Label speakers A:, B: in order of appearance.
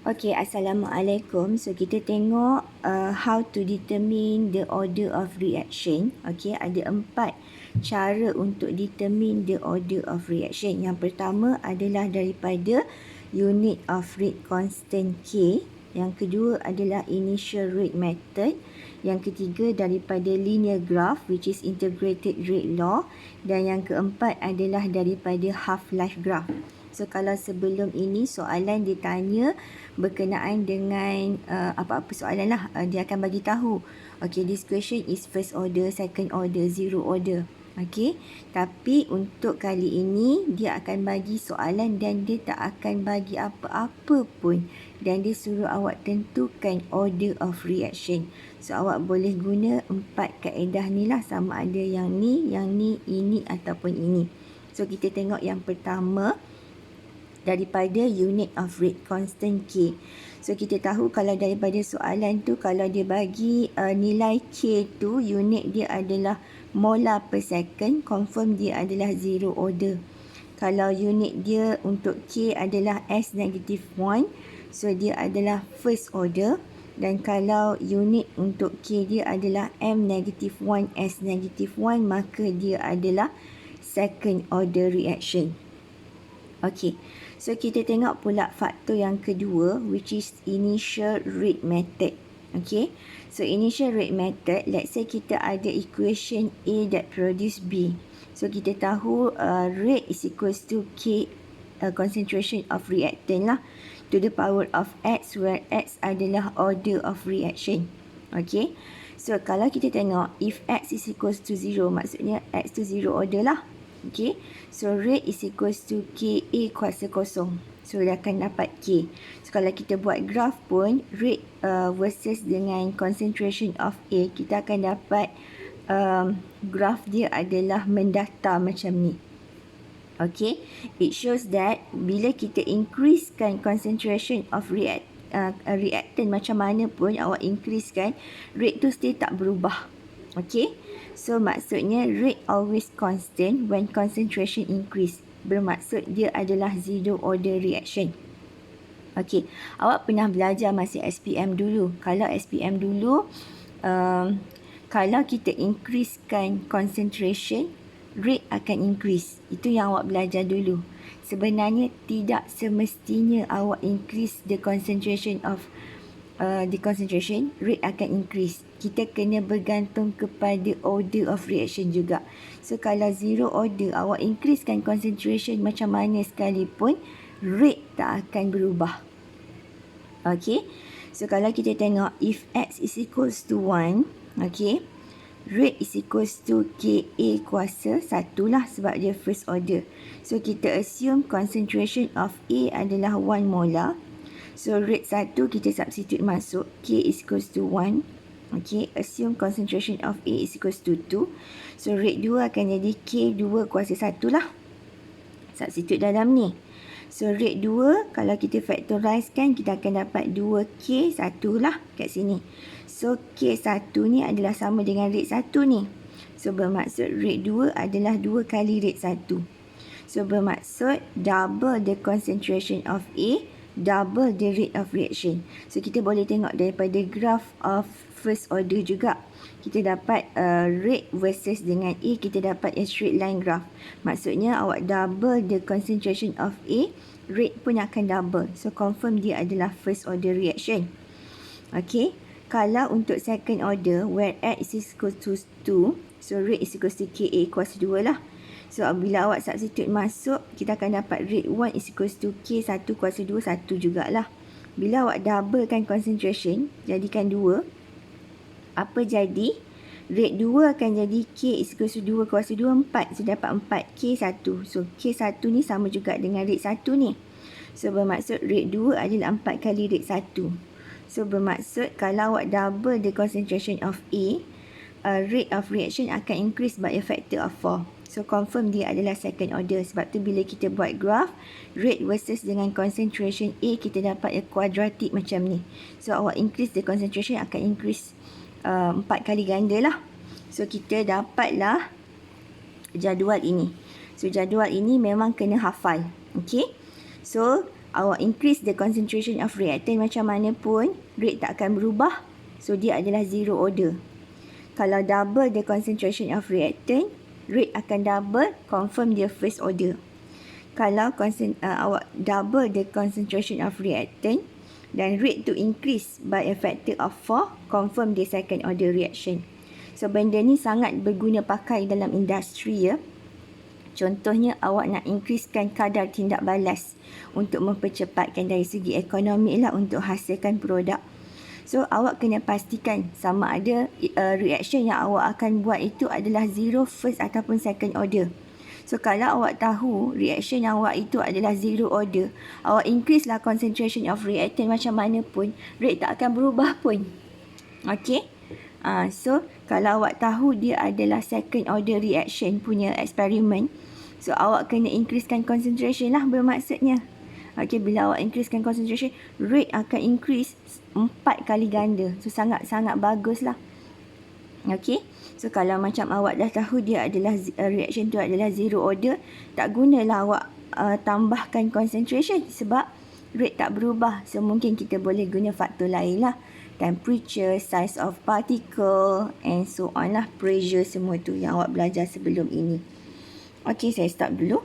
A: Okay, Assalamualaikum. So, kita tengok how to determine the order of reaction. Okay, ada 4 cara untuk determine the order of reaction. Yang pertama adalah daripada unit of rate constant K. Yang kedua adalah initial rate method. Yang ketiga daripada linear graph, which is integrated rate law. Dan yang keempat adalah daripada half-life graph. So, kalau sebelum ini soalan ditanya berkenaan dengan apa-apa soalan lah, dia akan bagi tahu. Okay, this question is first order, second order, zero order. Okay, tapi untuk kali ini dia akan bagi soalan dan dia tak akan bagi apa-apa pun. Dan dia suruh awak tentukan order of reaction. So, awak boleh guna 4 kaedah ni lah, sama ada yang ni, ini ataupun ini. So, kita tengok yang pertama daripada unit of rate constant K. So, kita tahu kalau daripada soalan tu, kalau dia bagi nilai K tu, unit dia adalah molar per second, confirm dia adalah zero order. Kalau unit dia untuk K adalah S-1, so dia adalah first order. Dan kalau unit untuk K dia adalah M-1, S-1, maka dia adalah second order reaction. Okay, so kita tengok pula faktor yang kedua, which is initial rate method. Okay, so initial rate method, let's say kita ada equation A that produce B. So kita tahu rate is equals to K, concentration of reactant lah, to the power of X, where X adalah order of reaction. Okay, so kalau kita tengok if X is equals to 0, maksudnya X tu 0 order lah. Okay, so rate is equals to KA kuasa kosong. So, dia akan dapat K. So, kalau kita buat graph pun, rate versus dengan concentration of A, kita akan dapat graph dia adalah mendatar macam ni. Okay, it shows that bila kita increasekan concentration of reactant macam mana pun awak increasekan, rate tu still tak berubah. Okay, so maksudnya rate always constant when concentration increase. Bermaksud dia adalah zero order reaction. Okay, awak pernah belajar masa SPM dulu. Kalau SPM dulu, kalau kita increasekan concentration, rate akan increase. Itu yang awak belajar dulu. Sebenarnya tidak semestinya awak increase the concentration of rate akan increase. Kita kena bergantung kepada order of reaction juga. So, kalau zero order, awak increasekan concentration macam mana sekalipun, rate tak akan berubah. Okay, so kalau kita tengok if X is equals to 1, okay, rate is equals to KA kuasa 1 lah, sebab dia first order. So, kita assume concentration of A adalah 1 molar. So, rate 1 kita substitute masuk. K is equals to 1. Okay, assume concentration of A is equals to 2. So, rate 2 akan jadi K2 kuasa 1 lah. Substitute dalam ni. So, rate 2, kalau kita factorize kan, kita akan dapat 2K1 lah kat sini. So, K1 ni adalah sama dengan rate 1 ni. So, bermaksud rate 2 adalah 2 kali rate 1. So, bermaksud double the concentration of A, double the rate of reaction. So, kita boleh tengok daripada graph of first order juga. Kita dapat rate versus dengan A, kita dapat a straight line graph. Maksudnya awak double the concentration of A, rate pun akan double. So, confirm dia adalah first order reaction. Okay, kalau untuk second order, where X is equal to 2, so rate is equal to KA kuasa 2 lah. So, bila awak substitute masuk, kita akan dapat rate 1 is equals to K1 kuasa 2, 1 jugalah. Bila awak doublekan concentration, jadikan 2, apa jadi? Rate 2 akan jadi K is equals to 2 kuasa 2, 4. So, dapat 4 K1. So, K1 ni sama juga dengan rate 1 ni. So, bermaksud rate 2 adalah 4 kali rate 1. So, bermaksud kalau awak double the concentration of A, rate of reaction akan increase by a factor of 4. So, confirm dia adalah second order. Sebab tu bila kita buat graph, rate versus dengan concentration A, kita dapat a quadratic macam ni. So, awak increase the concentration akan increase 4 kali ganda lah. So, kita dapatlah jadual ini. So, jadual ini memang kena hafal. Okay. So, awak increase the concentration of reactant macam mana pun, rate tak akan berubah. So, dia adalah zero order. Kalau double the concentration of reactant, rate akan double, confirm dia first order. Kalau awak double the concentration of reactant dan rate to increase by a factor of 4, confirm dia second order reaction. So, benda ni sangat berguna pakai dalam industri ya. Contohnya, awak nak increasekan kadar tindak balas untuk mempercepatkan dari segi ekonomi lah untuk hasilkan produk. So, awak kena pastikan sama ada reaction yang awak akan buat itu adalah zero first ataupun second order. So, kalau awak tahu reaction yang awak itu adalah zero order, awak increase lah concentration of reactant macam mana pun, rate tak akan berubah pun. Okay? So, kalau awak tahu dia adalah second order reaction punya eksperimen, so awak kena increasekan concentration lah bermaksudnya. Okay, bila awak increasekan concentration, rate akan increase 4 kali ganda. So, sangat-sangat bagus lah. Okay, so kalau macam awak dah tahu dia adalah reaction tu adalah zero order, tak gunalah awak tambahkan concentration sebab rate tak berubah. So, mungkin kita boleh guna faktor lain lah. Temperature, size of particle and so on lah. Pressure semua tu yang awak belajar sebelum ini. Okay, saya stop dulu.